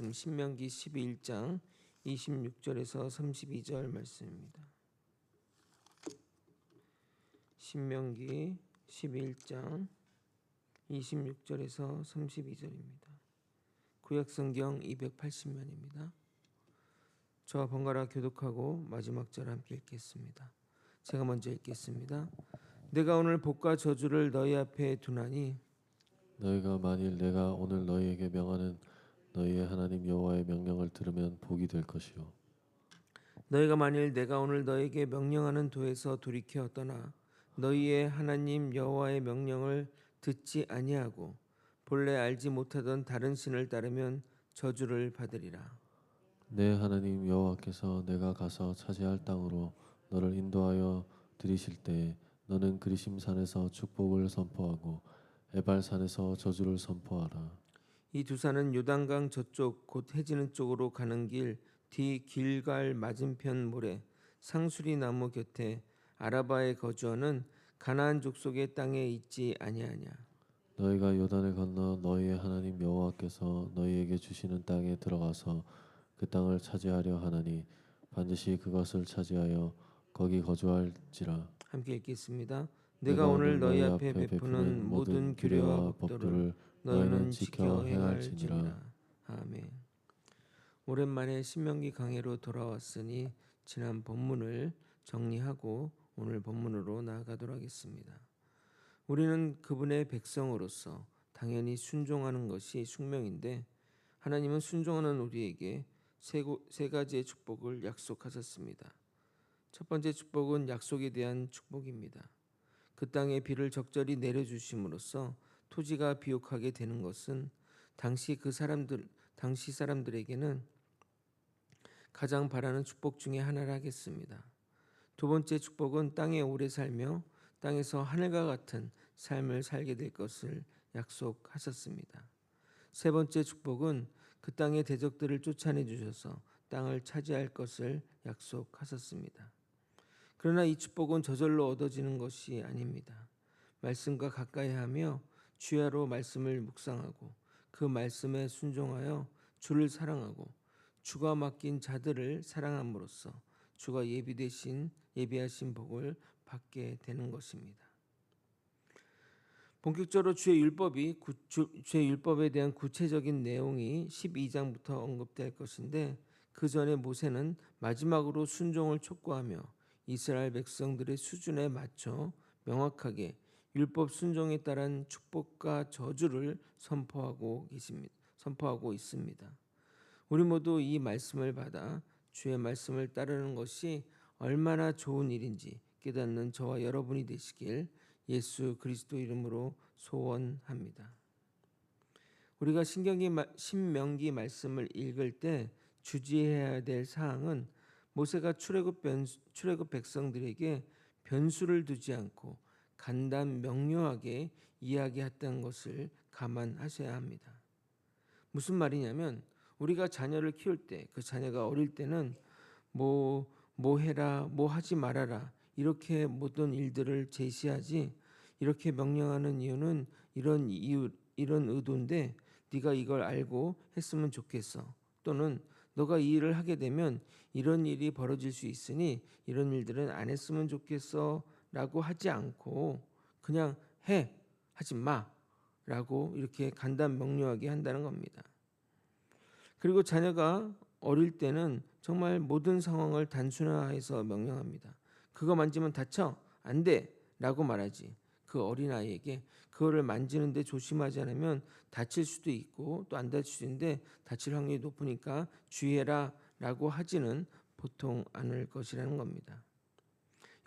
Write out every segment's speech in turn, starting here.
신명기 11장 26절에서 32절 말씀입니다. 신명기 11장 26절에서 32절입니다. 구약성경 280면입니다. 저와 번갈아 교독하고 마지막 절 함께 읽겠습니다. 제가 먼저 읽겠습니다. 내가 오늘 복과 저주를 너희 앞에 두나니 너희가 만일 내가 오늘 너희에게 명하는 너희의 하나님 여호와의 명령을 들으면 복이 될 것이요. 너희가 만일 내가 오늘 너희에게 명령하는 도에서 돌이켜 떠나 너희의 하나님 여호와의 명령을 듣지 아니하고 본래 알지 못하던 다른 신을 따르면 저주를 받으리라. 내 하나님 여호와께서 내가 가서 차지할 땅으로 너를 인도하여 들이실 때에 너는 그리심 산에서 축복을 선포하고 에발 산에서 저주를 선포하라. 이 두 산은 요단강 저쪽 곧 해지는 쪽으로 가는 길 뒤 길갈 맞은편 모래 상수리 나무 곁에 아라바에 거주하는 가나안 족속의 땅에 있지 아니하냐. 너희가 요단을 건너 너희의 하나님 여호와께서 너희에게 주시는 땅에 들어가서 그 땅을 차지하려 하나니 반드시 그것을 차지하여 거기 거주할지라. 함께 읽겠습니다. 내가 오늘 너희 앞에 베푸는 모든 규례와 법도를 너희는 지켜 행할지니라. 아멘. 오랜만에 신명기 강해로 돌아왔으니 지난 본문을 정리하고 오늘 본문으로 나아가도록 하겠습니다. 우리는 그분의 백성으로서 당연히 순종하는 것이 숙명인데 하나님은 순종하는 우리에게 세 가지의 축복을 약속하셨습니다. 첫 번째 축복은 약속에 대한 축복입니다. 그 땅에 비를 적절히 내려주심으로써 토지가 비옥하게 되는 것은 당시 사람들에게는 가장 바라는 축복 중에 하나라 하겠습니다. 두 번째 축복은 땅에 오래 살며 땅에서 하늘과 같은 삶을 살게 될 것을 약속하셨습니다. 세 번째 축복은 그 땅의 대적들을 쫓아내 주셔서 땅을 차지할 것을 약속하셨습니다. 그러나 이 축복은 저절로 얻어지는 것이 아닙니다. 말씀과 가까이하며 주야로 말씀을 묵상하고 그 말씀에 순종하여 주를 사랑하고 주가 맡긴 자들을 사랑함으로써 주가 예비하신 복을 받게 되는 것입니다. 본격적으로 주의 율법에 대한 구체적인 내용이 12장부터 언급될 것인데 그 전에 모세는 마지막으로 순종을 촉구하며 이스라엘 백성들의 수준에 맞춰 명확하게 율법 순종에 따른 축복과 저주를 선포하고 있습니다. 우리 모두 이 말씀을 받아 주의 말씀을 따르는 것이 얼마나 좋은 일인지 깨닫는 저와 여러분이 되시길 예수 그리스도 이름으로 소원합니다. 우리가 신명기 말씀을 읽을 때 주지해야 될 사항은 모세가 출애굽 백성들에게 변수를 두지 않고 간단 명료하게 이야기했던 것을 감안하셔야 합니다. 무슨 말이냐면 우리가 자녀를 키울 때 그 자녀가 어릴 때는 뭐 해라 뭐 하지 말아라 이렇게 모든 일들을 제시하지 이렇게 명령하는 이유는 이런 의도인데 네가 이걸 알고 했으면 좋겠어. 또는 너가 이 일을 하게 되면 이런 일이 벌어질 수 있으니 이런 일들은 안 했으면 좋겠어 라고 하지 않고 그냥 하지 마 라고 이렇게 간단 명료하게 한다는 겁니다. 그리고 자녀가 어릴 때는 정말 모든 상황을 단순화해서 명령합니다. 그거 만지면 다쳐 안 돼 라고 말하지. 그 어린아이에게 그거를 만지는데 조심하지 않으면 다칠 수도 있고 또 안 다칠 수도 있는데 다칠 확률이 높으니까 주의해라 라고 하지는 보통 않을 것이라는 겁니다.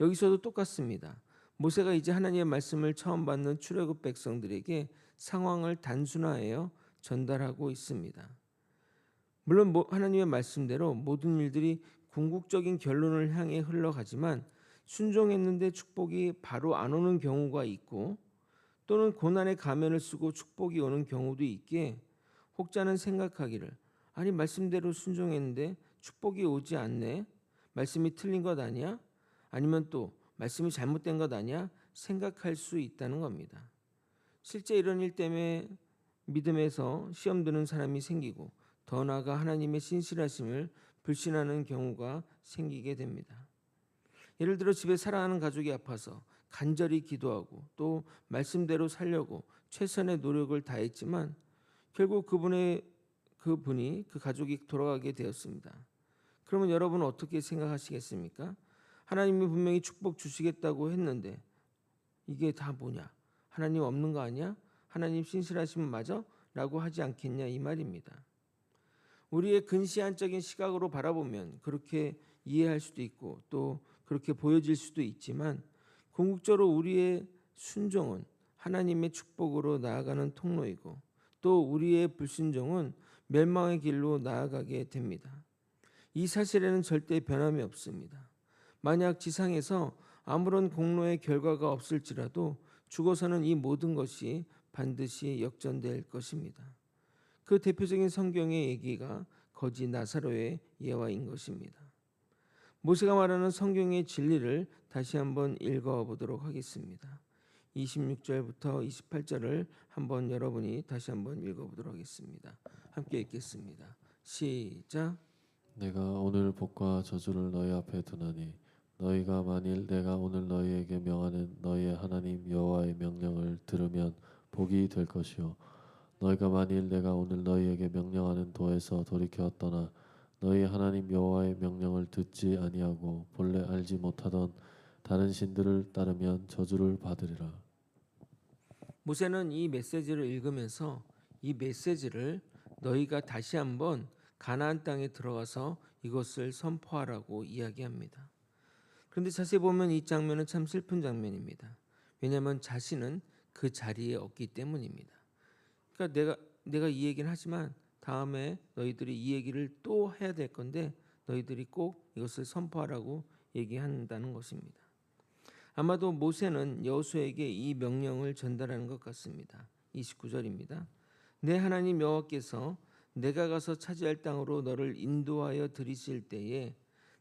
여기서도 똑같습니다. 모세가 이제 하나님의 말씀을 처음 받는 출애굽 백성들에게 상황을 단순화하여 전달하고 있습니다. 물론 하나님의 말씀대로 모든 일들이 궁극적인 결론을 향해 흘러가지만 순종했는데 축복이 바로 안 오는 경우가 있고 또는 고난의 가면을 쓰고 축복이 오는 경우도 있기에 혹자는 생각하기를 아니 말씀대로 순종했는데 축복이 오지 않네? 말씀이 틀린 것 아니야? 아니면 또 말씀이 잘못된 것 아니야? 생각할 수 있다는 겁니다. 실제 이런 일 때문에 믿음에서 시험 드는 사람이 생기고 더 나아가 하나님의 신실하심을 불신하는 경우가 생기게 됩니다. 예를 들어 집에 사랑하는 가족이 아파서 간절히 기도하고 또 말씀대로 살려고 최선의 노력을 다했지만 결국 그분이 그 가족이 돌아가게 되었습니다. 그러면 여러분은 어떻게 생각하시겠습니까? 하나님이 분명히 축복 주시겠다고 했는데 이게 다 뭐냐? 하나님 없는 거 아니야? 하나님 신실하시면 맞아? 라고 하지 않겠냐 이 말입니다. 우리의 근시안적인 시각으로 바라보면 그렇게 이해할 수도 있고 또 그렇게 보여질 수도 있지만 궁극적으로 우리의 순종은 하나님의 축복으로 나아가는 통로이고 또 우리의 불순종은 멸망의 길로 나아가게 됩니다. 이 사실에는 절대 변함이 없습니다. 만약 지상에서 아무런 공로의 결과가 없을지라도 죽어서는 이 모든 것이 반드시 역전될 것입니다. 그 대표적인 성경의 얘기가 거지 나사로의 예화인 것입니다. 모세가 말하는 성경의 진리를 다시 한번 읽어보도록 하겠습니다. 26절부터 28절을 한번 여러분이 다시 한번 읽어보도록 하겠습니다. 함께 읽겠습니다. 시작. 내가 오늘 복과 저주를 너희 앞에 두나니 너희가 만일 내가 오늘 너희에게 명하는 너희의 하나님 여호와의 명령을 들으면 복이 될 것이요 너희가 만일 내가 오늘 너희에게 명령하는 도에서 돌이켜 떠나 너희 하나님 여호와의 명령을 듣지 아니하고 본래 알지 못하던 다른 신들을 따르면 저주를 받으리라. 모세는 이 메시지를 읽으면서 이 메시지를 너희가 다시 한번 가나안 땅에 들어가서 이것을 선포하라고 이야기합니다. 그런데 자세히 보면 이 장면은 참 슬픈 장면입니다. 왜냐하면 자신은 그 자리에 없기 때문입니다. 그러니까 내가 이 얘기는 하지만 다음에 너희들이 이 얘기를 또 해야 될 건데 너희들이 꼭 이것을 선포하라고 얘기한다는 것입니다. 아마도 모세는 여호수아에게 이 명령을 전달하는 것 같습니다. 29절입니다. 내 하나님 여호와께서 내가 가서 차지할 땅으로 너를 인도하여 들이실 때에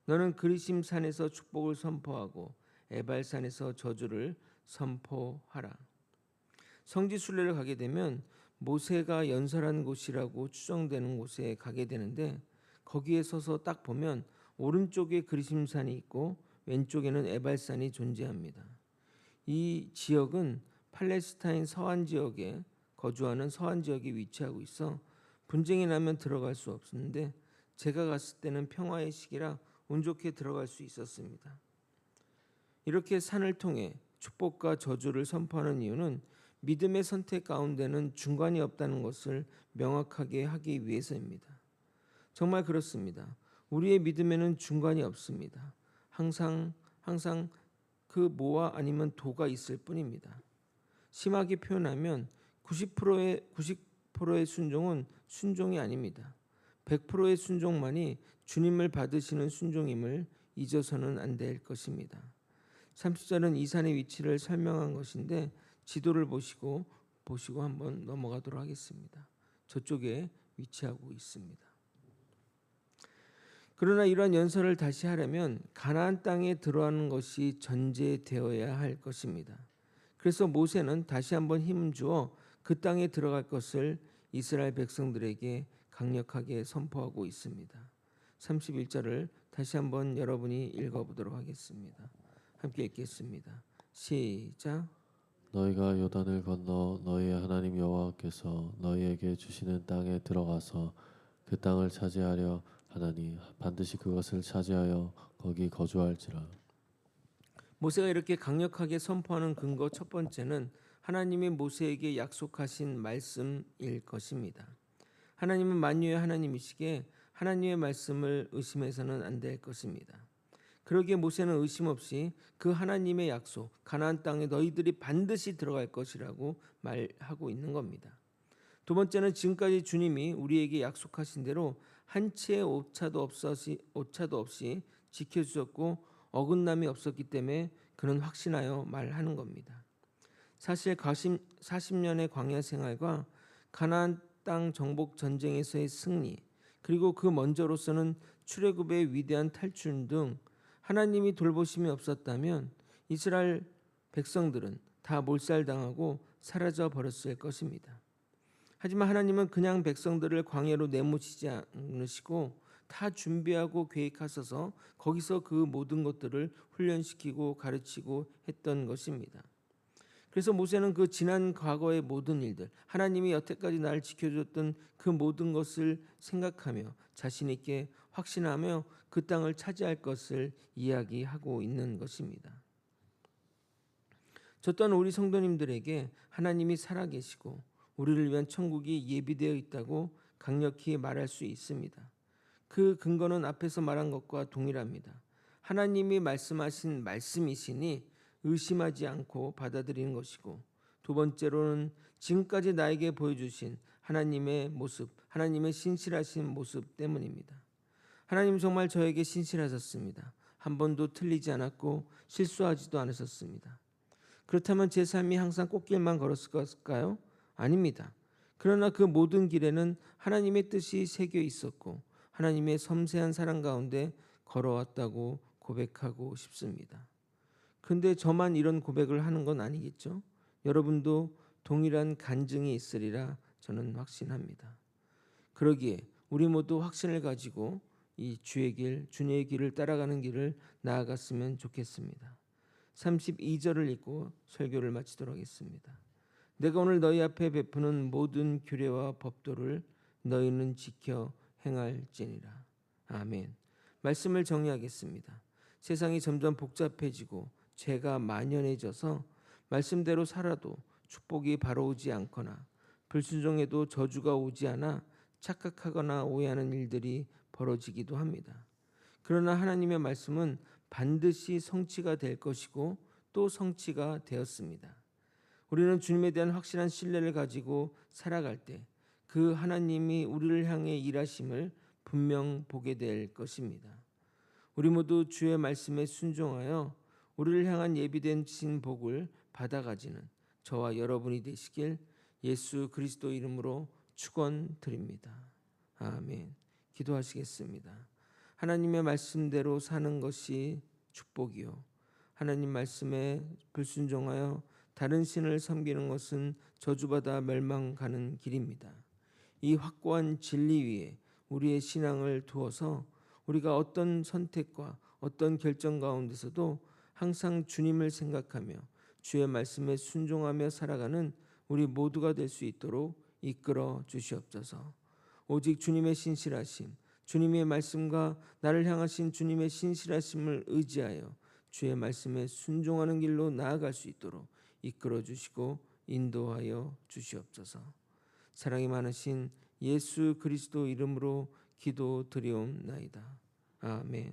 너는 그리심 산에서 축복을 선포하고 에발 산에서 저주를 선포하라. 성지 순례를 가게 되면 모세가 연설한 곳이라고 추정되는 곳에 가게 되는데 거기에 서서 딱 보면 오른쪽에 그리심산이 있고 왼쪽에는 에발산이 존재합니다. 이 지역은 팔레스타인 서안 지역에 거주하는 서안 지역에 위치하고 있어 분쟁이 나면 들어갈 수 없었는데 제가 갔을 때는 평화의 시기라 운 좋게 들어갈 수 있었습니다. 이렇게 산을 통해 축복과 저주를 선포하는 이유는 믿음의 선택 가운데는 중간이 없다는 것을 명확하게 하기 위해서입니다. 정말 그렇습니다. 우리의 믿음에는 중간이 없습니다. 항상 그 모와 아니면 도가 있을 뿐입니다. 심하게 표현하면 90%의 순종은 순종이 아닙니다. 100%의 순종만이 주님을 받으시는 순종임을 잊어서는 안 될 것입니다. 30절은 이 산의 위치를 설명한 것인데 지도를 보시고 한번 넘어가도록 하겠습니다. 저쪽에 위치하고 있습니다. 그러나 이러한 연설을 다시 하려면 가나안 땅에 들어가는 것이 전제되어야 할 것입니다. 그래서 모세는 다시 한번 힘주어 그 땅에 들어갈 것을 이스라엘 백성들에게 강력하게 선포하고 있습니다. 31절을 다시 한번 여러분이 읽어보도록 하겠습니다. 함께 읽겠습니다. 시작. 너희가 요단을 건너 너희의 하나님 여호와께서 너희에게 주시는 땅에 들어가서 그 땅을 차지하려 하나니 반드시 그것을 차지하여 거기 거주할지라. 모세가 이렇게 강력하게 선포하는 근거 첫 번째는 하나님이 모세에게 약속하신 말씀일 것입니다. 하나님은 만유의 하나님이시기에 하나님의 말씀을 의심해서는 안 될 것입니다. 그러기에 모세는 의심 없이 그 하나님의 약속, 가나안 땅에 너희들이 반드시 들어갈 것이라고 말하고 있는 겁니다. 두 번째는 지금까지 주님이 우리에게 약속하신 대로 한 채의 오차도 없이 지켜주셨고 어긋남이 없었기 때문에 그는 확신하여 말하는 겁니다. 사실 40년의 광야 생활과 가나안 땅 정복 전쟁에서의 승리, 그리고 그 먼저로서는 출애굽의 위대한 탈출 등 하나님이 돌보심이 없었다면 이스라엘 백성들은 다 몰살당하고 사라져 버렸을 것입니다. 하지만 하나님은 그냥 백성들을 광야로 내모시지 않으시고 다 준비하고 계획하셔서 거기서 그 모든 것들을 훈련시키고 가르치고 했던 것입니다. 그래서 모세는 그 지난 과거의 모든 일들, 하나님이 여태까지 나를 지켜줬던 그 모든 것을 생각하며 자신 있게 확신하며 그 땅을 차지할 것을 이야기하고 있는 것입니다. 저 또한 우리 성도님들에게 하나님이 살아계시고 우리를 위한 천국이 예비되어 있다고 강력히 말할 수 있습니다. 그 근거는 앞에서 말한 것과 동일합니다. 하나님이 말씀하신 말씀이시니 의심하지 않고 받아들이는 것이고, 두 번째로는 지금까지 나에게 보여주신 하나님의 모습, 하나님의 신실하신 모습 때문입니다. 하나님 정말 저에게 신실하셨습니다. 한 번도 틀리지 않았고 실수하지도 않으셨습니다. 그렇다면 제 삶이 항상 꽃길만 걸었을까요? 아닙니다. 그러나 그 모든 길에는 하나님의 뜻이 새겨 있었고 하나님의 섬세한 사랑 가운데 걸어왔다고 고백하고 싶습니다. 근데 저만 이런 고백을 하는 건 아니겠죠? 여러분도 동일한 간증이 있으리라 저는 확신합니다. 그러기에 우리 모두 확신을 가지고 이 주의 길, 주님의 길을 따라가는 길을 나아갔으면 좋겠습니다. 32절을 읽고 설교를 마치도록 하겠습니다. 내가 오늘 너희 앞에 베푸는 모든 규례와 법도를 너희는 지켜 행할지니라. 아멘. 말씀을 정리하겠습니다. 세상이 점점 복잡해지고 죄가 만연해져서 말씀대로 살아도 축복이 바로 오지 않거나 불순종해도 저주가 오지 않아 착각하거나 오해하는 일들이 벌어지기도 합니다. 그러나 하나님의 말씀은 반드시 성취가 될 것이고 또 성취가 되었습니다. 우리는 주님에 대한 확실한 신뢰를 가지고 살아갈 때 그 하나님이 우리를 향해 일하심을 분명 보게 될 것입니다. 우리 모두 주의 말씀에 순종하여 우리를 향한 예비된 신 복을 받아가지는 저와 여러분이 되시길 예수 그리스도 이름으로 축원드립니다. 아멘. 기도하시겠습니다. 하나님의 말씀대로 사는 것이 축복이요, 하나님 말씀에 불순종하여 다른 신을 섬기는 것은 저주받아 멸망가는 길입니다. 이 확고한 진리 위에 우리의 신앙을 두어서 우리가 어떤 선택과 어떤 결정 가운데서도 항상 주님을 생각하며 주의 말씀에 순종하며 살아가는 우리 모두가 될 수 있도록 이끌어 주시옵소서. 오직 주님의 신실하심, 주님의 말씀과 나를 향하신 주님의 신실하심을 의지하여 주의 말씀에 순종하는 길로 나아갈 수 있도록 이끌어 주시고 인도하여 주시옵소서. 사랑이 많으신 예수 그리스도 이름으로 기도드리옵나이다. 아멘.